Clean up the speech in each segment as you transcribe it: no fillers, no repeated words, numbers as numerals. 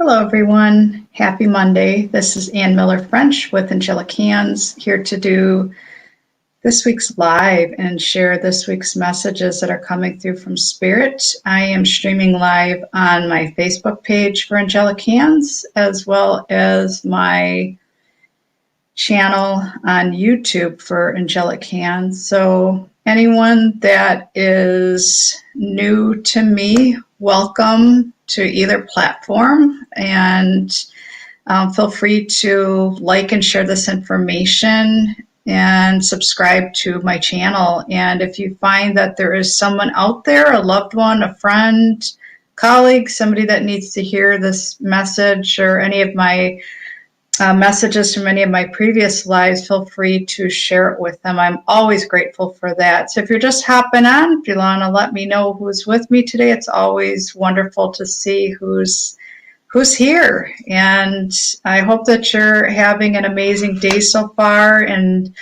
Hello, everyone. Happy Monday. This is Ann Miller French with Angelic Hands, here to do this week's live and share this week's messages that are coming through from Spirit. I am streaming live on my Facebook page for Angelic Hands, as well as my channel on YouTube for Angelic Hands. So anyone that is new to me, welcome to either platform, and feel free to like and share this information and subscribe to my channel. And if you find that there is someone out there, a loved one, a friend, colleague, somebody that needs to hear this message or any of my messages from any of my previous lives, feel free to share it with them. I'm always grateful for that. So if you're just hopping on, if you want to let me know who's with me today, it's always wonderful to see who's here. And I hope that you're having an amazing day so far and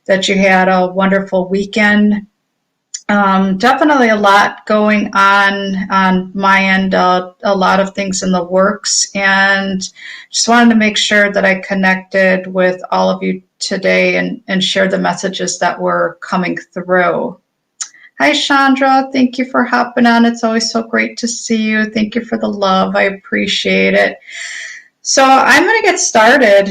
that you had a wonderful weekend. Definitely a lot going on my end, a lot of things in the works, and just wanted to make sure that I connected with all of you today and shared the messages that were coming through. Hi, Chandra. Thank you for hopping on. It's always so great to see you. Thank you for the love. I appreciate it. So I'm going to get started.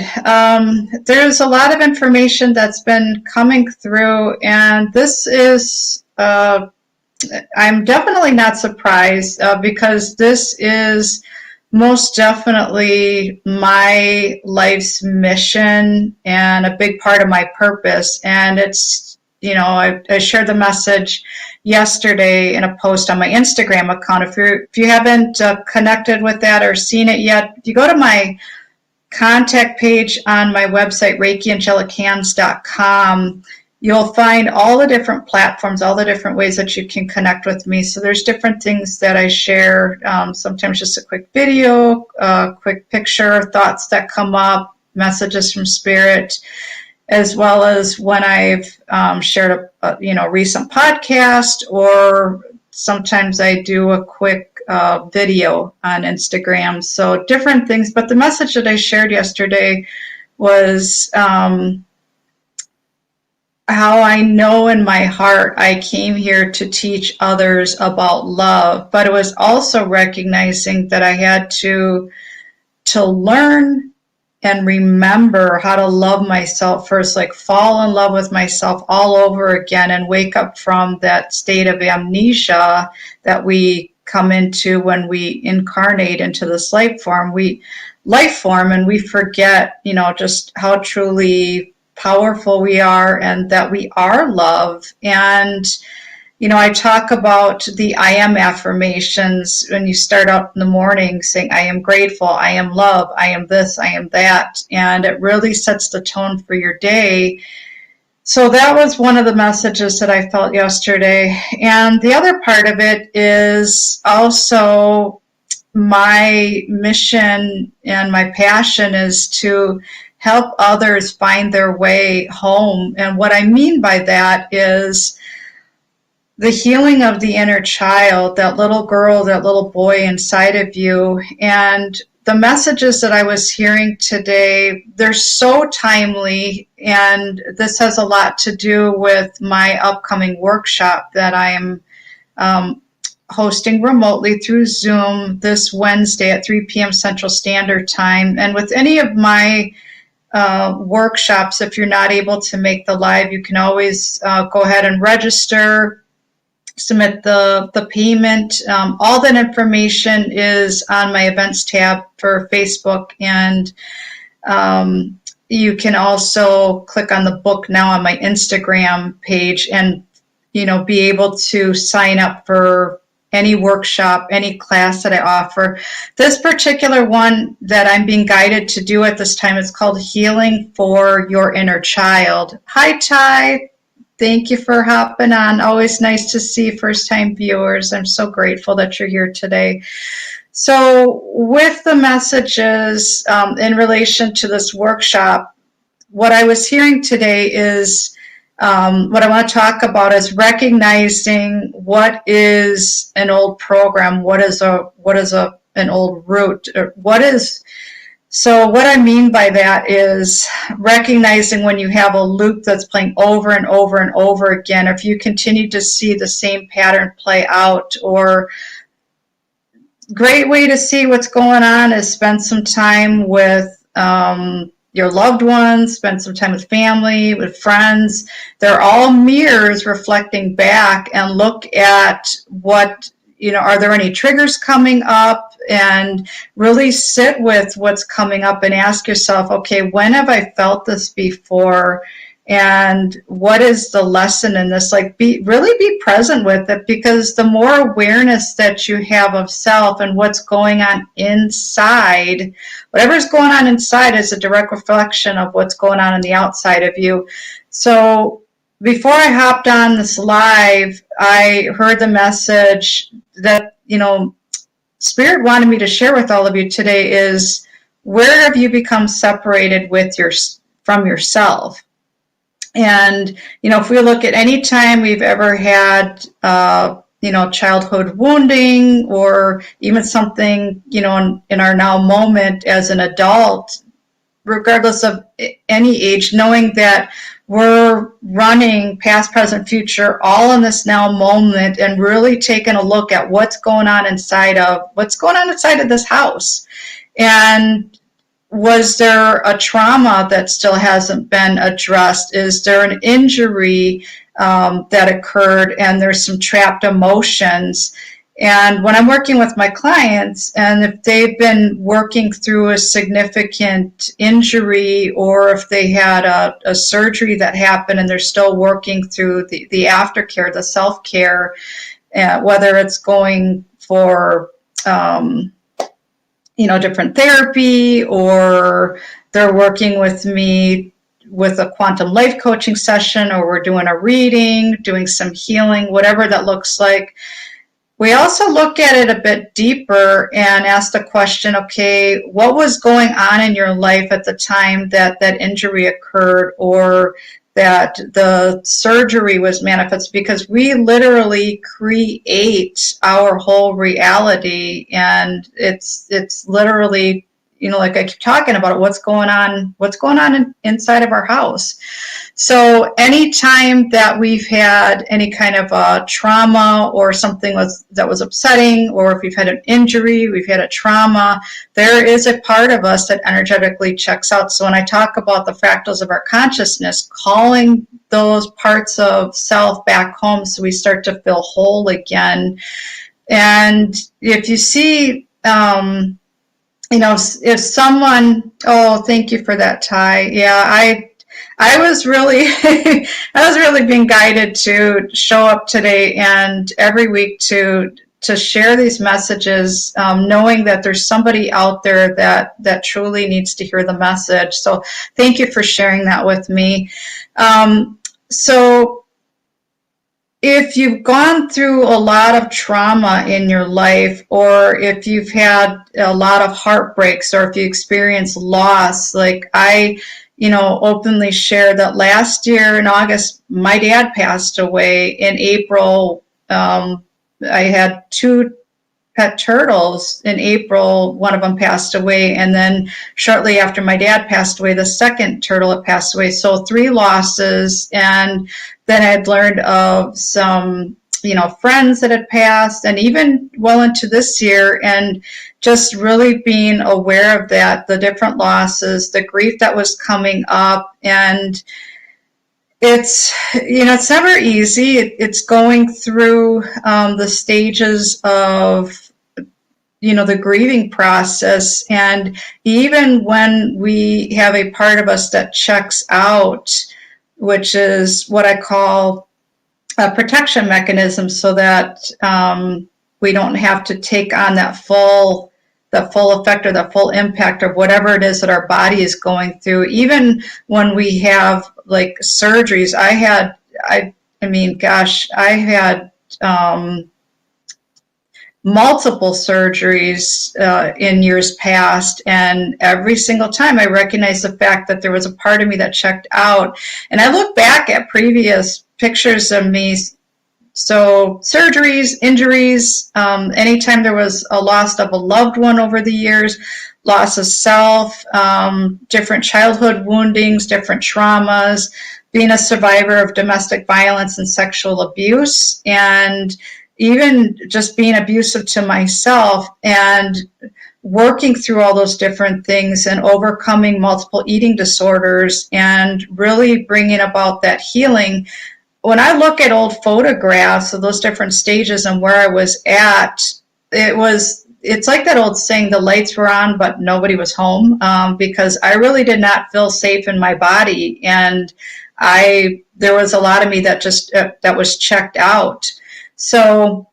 There's a lot of information that's been coming through, and this is I'm definitely not surprised because this is most definitely my life's mission and a big part of my purpose. And it's, I shared the message yesterday in a post on my Instagram account. If you haven't connected with that or seen it yet, if you go to my contact page on my website, ReikiAngelicHands.com, you'll find all the different platforms, all the different ways that you can connect with me. So there's different things that I share, sometimes just a quick video, a quick picture, thoughts that come up, messages from Spirit, as well as when I've shared a recent podcast, or sometimes I do a quick video on Instagram. So different things. But the message that I shared yesterday was how I know in my heart I came here to teach others about love, but it was also recognizing that I had to learn and remember how to love myself first, like fall in love with myself all over again and wake up from that state of amnesia that we come into when we incarnate into this life form and we forget, just how truly powerful we are and that we are love. And I talk about the I am affirmations when you start out in the morning saying I am grateful, I am love, I am this, I am that, and it really sets the tone for your day. So that was one of the messages that I felt yesterday. And the other part of it is also my mission and my passion is to help others find their way home. And what I mean by that is the healing of the inner child, that little girl, that little boy inside of you. And the messages that I was hearing today, they're so timely. And this has a lot to do with my upcoming workshop that I am hosting remotely through Zoom this Wednesday at 3 p.m. Central Standard Time. And with any of my workshops, if you're not able to make the live, you can always go ahead and register, submit the payment. All that information is on my events tab for Facebook, and you can also click on the book now on my Instagram page and be able to sign up for any workshop, any class that I offer. This particular one that I'm being guided to do at this time is called Healing for Your Inner Child. Hi, Ty. Thank you for hopping on. Always nice to see first-time viewers. I'm so grateful that you're here today. So with the messages in relation to this workshop, what I was hearing today is what I want to talk about is recognizing what is an old program, what is a an old root. So what I mean by that is recognizing when you have a loop that's playing over and over and over again, if you continue to see the same pattern play out. Or great way to see what's going on is spend some time with your loved ones, spend some time with family, with friends. They're all mirrors reflecting back, and look at what, are there any triggers coming up, and really sit with what's coming up and ask yourself, okay, when have I felt this before? And what is the lesson in this? Like, really be present with it, because the more awareness that you have of self and what's going on inside, whatever's going on inside is a direct reflection of what's going on the outside of you. So before I hopped on this live, I heard the message that, Spirit wanted me to share with all of you today is, where have you become separated from yourself? And, if we look at any time we've ever had, childhood wounding, or even something, in our now moment as an adult, regardless of any age, knowing that we're running past, present, future, all in this now moment, and really taking a look at what's going on inside of this house. And was there a trauma that still hasn't been addressed? Is there an injury that occurred, and there's some trapped emotions? And when I'm working with my clients, and if they've been working through a significant injury, or if they had a surgery that happened and they're still working through the aftercare, the self-care, whether it's going for different therapy, or they're working with me with a quantum life coaching session, or we're doing a reading, doing some healing, whatever that looks like. We also look at it a bit deeper and ask the question, okay, what was going on in your life at the time that injury occurred, or that the surgery was manifested? Because we literally create our whole reality, and it's literally, like I keep talking about, what's going on inside of our house. So anytime that we've had any kind of a trauma, or something that was upsetting, or if we've had an injury, we've had a trauma, there is a part of us that energetically checks out. So when I talk about the fractals of our consciousness, calling those parts of self back home so we start to feel whole again. And if you see, if someone, thank you for that, Ty. Yeah, I was really, being guided to show up today and every week to share these messages, knowing that there's somebody out there that truly needs to hear the message. So thank you for sharing that with me. So if you've gone through a lot of trauma in your life, or if you've had a lot of heartbreaks, or if you experience loss, like I openly share that last year in August, my dad passed away. In April, I had 2 pet turtles. In April, one of them passed away. And then shortly after my dad passed away, the second turtle had passed away. So 3 losses. And then I had learned of some, friends that had passed, and even well into this year, and just really being aware of that, the different losses, the grief that was coming up. And it's, it's never easy. It's going through the stages of, the grieving process. And even when we have a part of us that checks out, which is what I call a protection mechanism, so that we don't have to take on the full effect or the full impact of whatever it is that our body is going through. Even when we have like surgeries, I had multiple surgeries in years past, and every single time I recognized the fact that there was a part of me that checked out. And I look back at previous pictures of me So surgeries, injuries, anytime there was a loss of a loved one over the years, loss of self, different childhood woundings, different traumas, being a survivor of domestic violence and sexual abuse, and even just being abusive to myself, and working through all those different things and overcoming multiple eating disorders and really bringing about that healing. When I look at old photographs of those different stages and where I was at, it's like that old saying, the lights were on, but nobody was home, because I really did not feel safe in my body. And there was a lot of me that that was checked out. So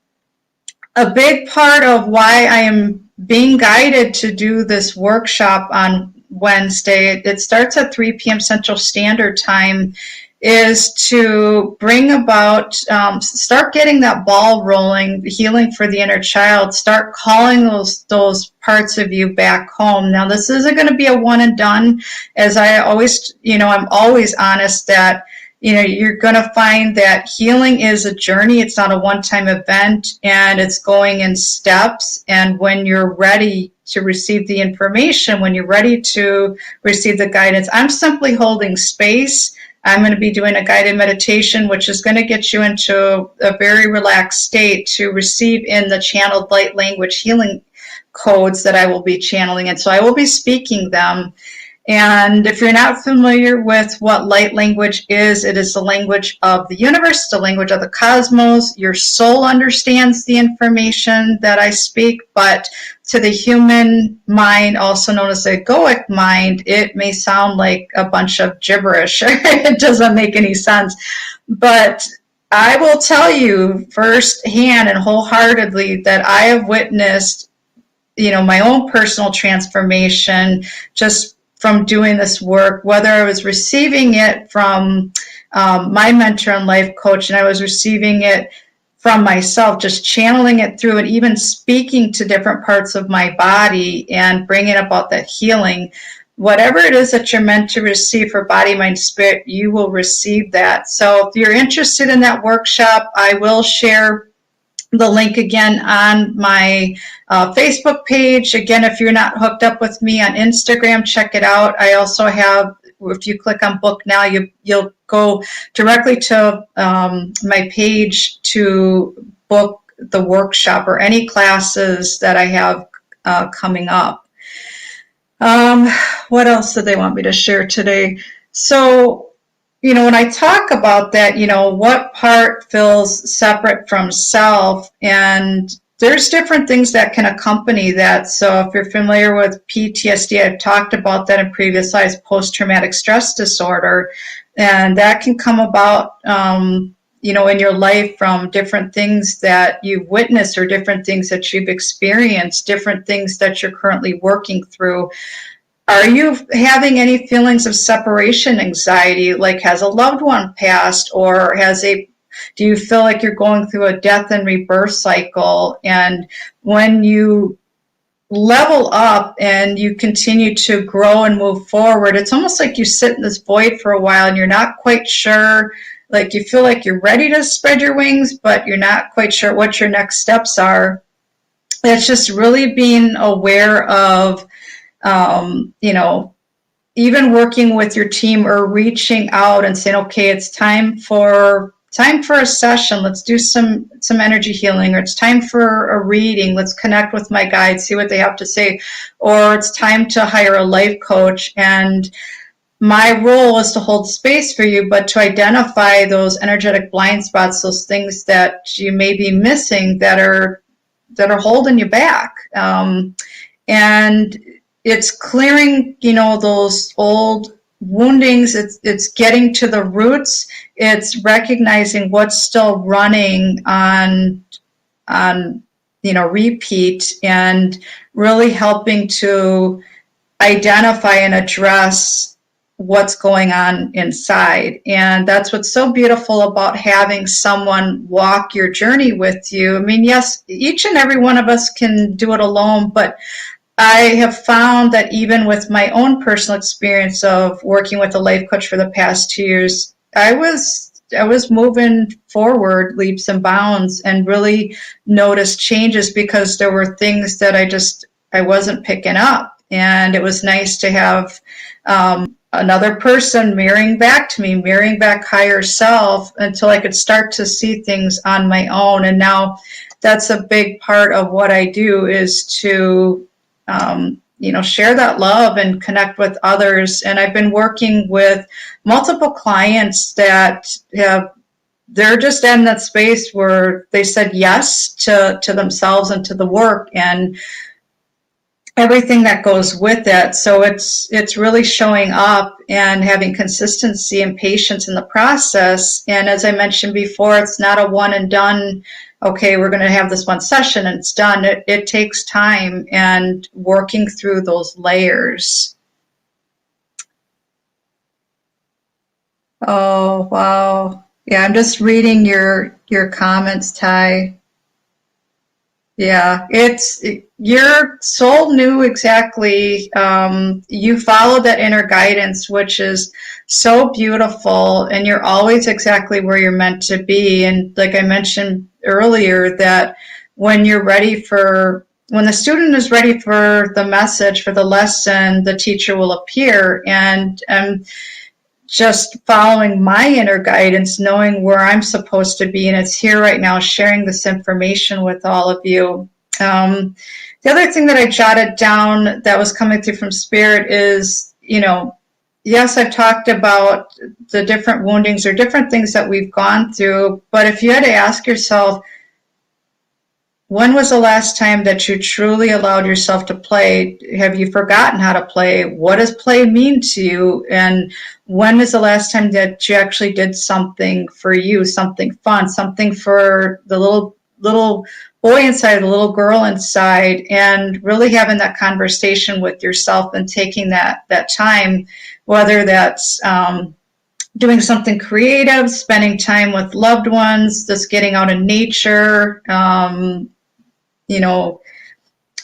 a big part of why I am being guided to do this workshop on Wednesday, it starts at 3 p.m. Central Standard Time, is to bring about, start getting that ball rolling, healing for the inner child, start calling those parts of you back home. Now, this isn't going to be a one and done, as I always, I'm always honest that, you're going to find that healing is a journey. It's not a one-time event, and it's going in steps. And when you're ready to receive the information, when you're ready to receive the guidance, I'm simply holding space. I'm going to be doing a guided meditation, which is going to get you into a very relaxed state to receive in the channeled light language healing codes that I will be channeling. And so I will be speaking them. And if you're not familiar with what light language is, it is the language of the universe, the language of the cosmos. Your soul understands the information that I speak, but to the human mind, also known as the egoic mind, it may sound like a bunch of gibberish. It doesn't make any sense. But I will tell you firsthand and wholeheartedly that I have witnessed, my own personal transformation just from doing this work, whether I was receiving it from my mentor and life coach, and I was receiving it from myself, just channeling it through and even speaking to different parts of my body and bringing about that healing. Whatever it is that you're meant to receive for body, mind, spirit, you will receive that. So if you're interested in that workshop, I will share the link again on my Facebook page. Again, if you're not hooked up with me on Instagram, check it out. I also have, if you click on book now, you'll go directly to my page to book the workshop or any classes that I have coming up. What else did they want me to share today? So, when I talk about that, what part feels separate from self, and there's different things that can accompany that. So if you're familiar with PTSD, I've talked about that in previous slides, post-traumatic stress disorder, and that can come about, in your life from different things that you've witnessed or different things that you've experienced, different things that you're currently working through. Are you having any feelings of separation anxiety, like has a loved one passed, or do you feel like you're going through a death and rebirth cycle? And when you level up and you continue to grow and move forward, it's almost like you sit in this void for a while and you're not quite sure, like you feel like you're ready to spread your wings, but you're not quite sure what your next steps are. It's just really being aware of even working with your team or reaching out and saying, okay, it's time for a session. Let's do some energy healing, or it's time for a reading. Let's connect with my guides, see what they have to say, or it's time to hire a life coach. And my role is to hold space for you, but to identify those energetic blind spots, those things that you may be missing that are holding you back. And it's clearing, those old woundings. It's getting to the roots. It's recognizing what's still running on repeat, and really helping to identify and address what's going on inside. And that's what's so beautiful about having someone walk your journey with you. I mean, yes, each and every one of us can do it alone, but I have found that even with my own personal experience of working with a life coach for the past 2 years, I was was moving forward leaps and bounds, and really noticed changes because there were things that I wasn't picking up. And it was nice to have another person mirroring back to me, mirroring back higher self, until I could start to see things on my own. And now that's a big part of what I do, is to share that love and connect with others. And I've been working with multiple clients that they're just in that space where they said yes to themselves and to the work and everything that goes with it. So it's really showing up and having consistency and patience in the process. And as I mentioned before, it's not a one and done, okay, we're going to have this one session and it's done. It takes time and working through those layers. Oh, wow. Yeah, I'm just reading your comments, Ty. Yeah, your soul knew exactly. You followed that inner guidance, which is so beautiful, and you're always exactly where you're meant to be. And like I mentioned earlier, that when when the student is ready for the message, for the lesson, the teacher will appear. And just following my inner guidance, knowing where I'm supposed to be, and it's here right now, sharing this information with all of you. The other thing that I jotted down that was coming through from Spirit is, yes, I've talked about the different woundings or different things that we've gone through, but if you had to ask yourself, when was the last time that you truly allowed yourself to play? Have you forgotten how to play? What does play mean to you? And when was the last time that you actually did something for you, something fun, something for the little boy inside, the little girl inside, and really having that conversation with yourself and taking that time, whether that's doing something creative, spending time with loved ones, just getting out in nature,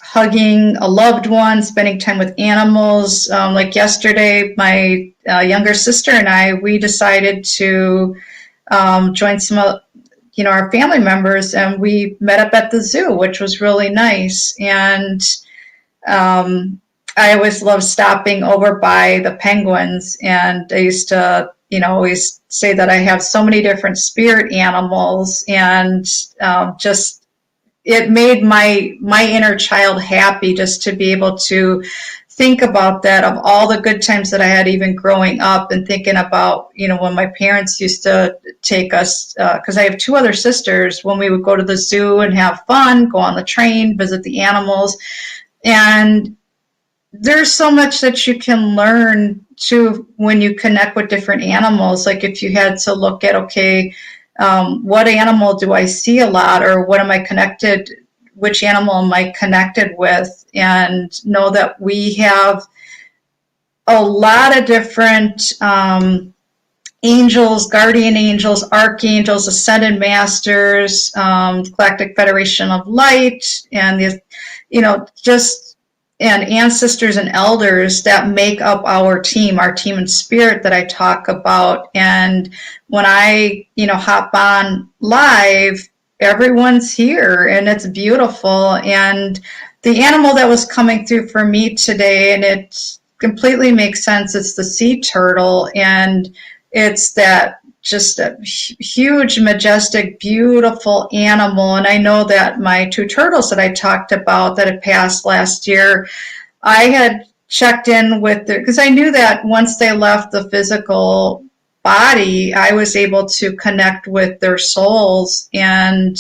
hugging a loved one, spending time with animals. Like yesterday, my younger sister and we decided to join some our family members, and we met up at the zoo, which was really nice. And I always love stopping over by the penguins, and I used to always say that I have so many different spirit animals, and just it made my inner child happy just to be able to think about that, of all the good times that I had even growing up, and thinking about, when my parents used to take us, because I have two other sisters, when we would go to the zoo and have fun, go on the train, visit the animals. And there's so much that you can learn too when you connect with different animals. Like if you had to look at, okay, what animal do I see a lot, or what am I connected, which animal am I connected with, and know that we have a lot of different angels, guardian angels, archangels, ascended masters, Galactic Federation of Light, and and ancestors and elders that make up our team in spirit that I talk about. And when I, hop on live, everyone's here, and it's beautiful. And the animal that was coming through for me today, and it completely makes sense, it's the sea turtle, and it's that just a huge, majestic, beautiful animal. And I know that my two turtles that I talked about that had passed last year, I had checked in with them, because I knew that once they left the physical body, I was able to connect with their souls. And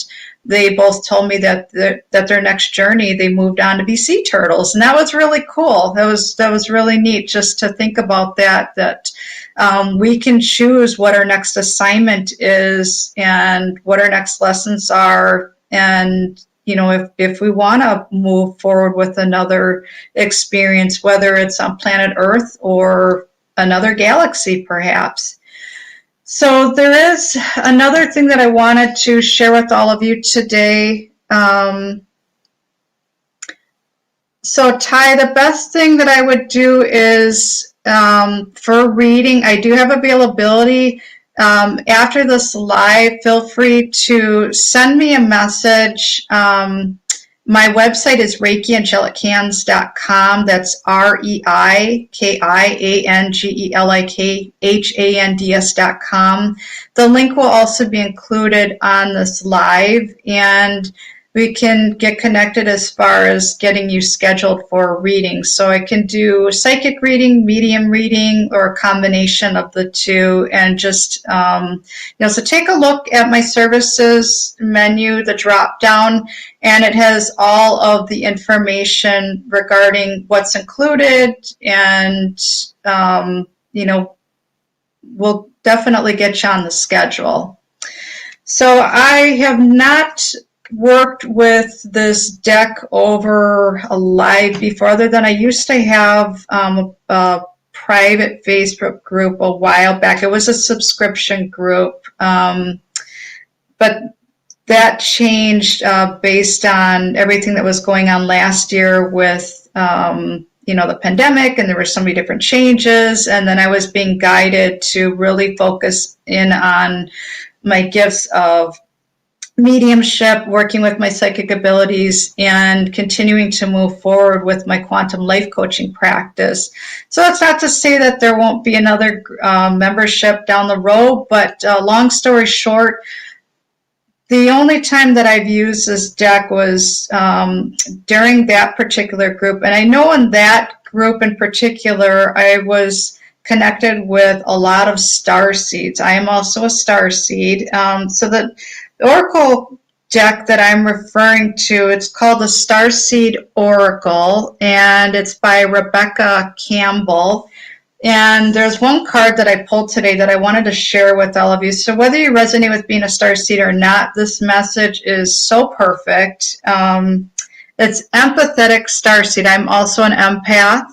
they both told me that their next journey, they moved on to be sea turtles. And that was really cool. That was really neat, just to think about that we can choose what our next assignment is and what our next lessons are. And, if we want to move forward with another experience, whether it's on planet Earth or another galaxy, perhaps. So there is another thing that I wanted to share with all of you today. So Ty, the best thing that I would do is, for reading, I do have availability after this live, feel free to send me a message. My website is reikiangelichaNds.com. That's ReikiAngelikHands.com. The link will also be included on this live, and we can get connected as far as getting you scheduled for readings. So I can do psychic reading, medium reading, or a combination of the two. And just, so take a look at my services menu, the drop down, and it has all of the information regarding what's included, and, we'll definitely get you on the schedule. So I have not worked with this deck over a live before, other than I used to have a private Facebook group a while back. It was a subscription group, but that changed based on everything that was going on last year with the pandemic, and there were so many different changes, and then I was being guided to really focus in on my gifts of mediumship, working with my psychic abilities, and continuing to move forward with my quantum life coaching practice. So that's not to say that there won't be another membership down the road, but long story short, the only time that I've used this deck was during that particular group. And I know in that group in particular, I was connected with a lot of star seeds. I am also a star seed. So the Oracle deck that I'm referring to, it's called the Starseed Oracle, and it's by Rebecca Campbell. And there's one card that I pulled today that I wanted to share with all of you. So whether you resonate with being a starseed or not, this message is so perfect. It's empathetic starseed. I'm also an empath.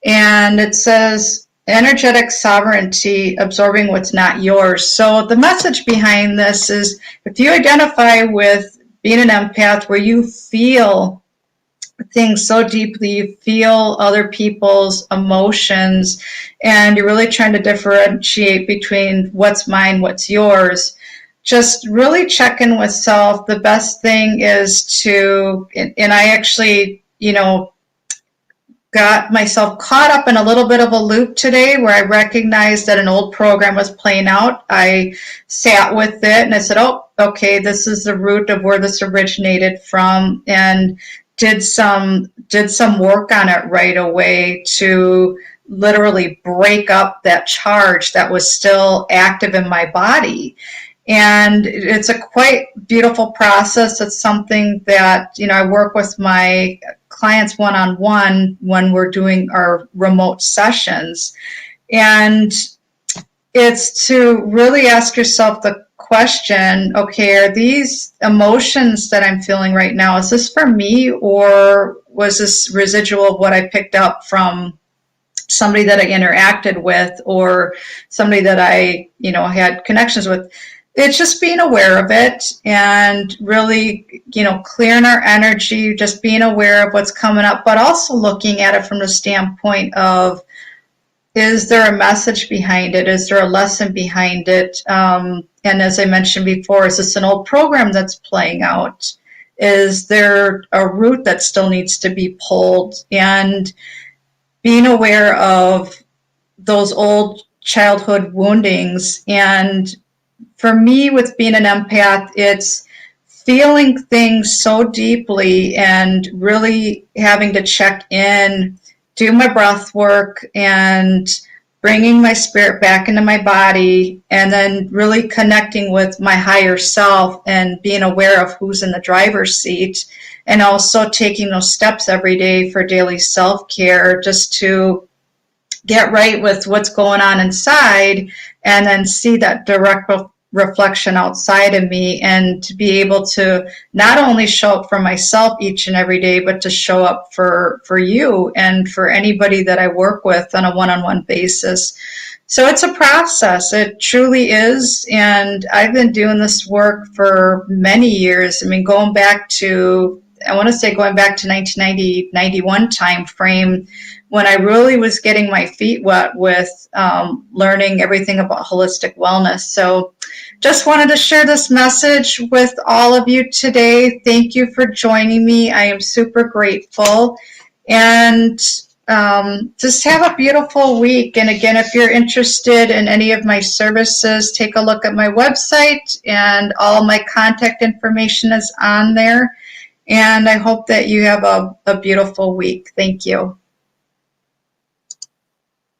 And it says, energetic sovereignty, absorbing what's not yours. So the message behind this is, if you identify with being an empath where you feel things so deeply, you feel other people's emotions, and you're really trying to differentiate between what's mine, what's yours, just really check in with self. The best thing is to, and I actually, got myself caught up in a little bit of a loop today where I recognized that an old program was playing out. I sat with it and I said, oh, okay, this is the root of where this originated from, and did some work on it right away to literally break up that charge that was still active in my body. And it's a quite beautiful process. It's something that, I work with my clients one-on-one when we're doing our remote sessions. And it's to really ask yourself the question, okay, are these emotions that I'm feeling right now, is this for me, or was this residual of what I picked up from somebody that I interacted with, or somebody that I, had connections with? It's just being aware of it and really, clearing our energy, just being aware of what's coming up, but also looking at it from the standpoint of, is there a message behind it? Is there a lesson behind it? And as I mentioned before, is this an old program that's playing out? Is there a root that still needs to be pulled? And being aware of those old childhood woundings. And for me, with being an empath, it's feeling things so deeply and really having to check in, do my breath work, and bringing my spirit back into my body, and then really connecting with my higher self and being aware of who's in the driver's seat, and also taking those steps every day for daily self-care, just to get right with what's going on inside, and then see that direct reflection outside of me, and to be able to not only show up for myself each and every day, but to show up for you and for anybody that I work with on a one-on-one basis. So it's a process. It truly is. And I've been doing this work for many years. I mean, going back to I want to say going back to 1990, 91 time frame, when I really was getting my feet wet with learning everything about holistic wellness. So just wanted to share this message with all of you today. Thank you for joining me. I am super grateful. And just have a beautiful week. And again, if you're interested in any of my services, take a look at my website, and all my contact information is on there. And I hope that you have a beautiful week. Thank you.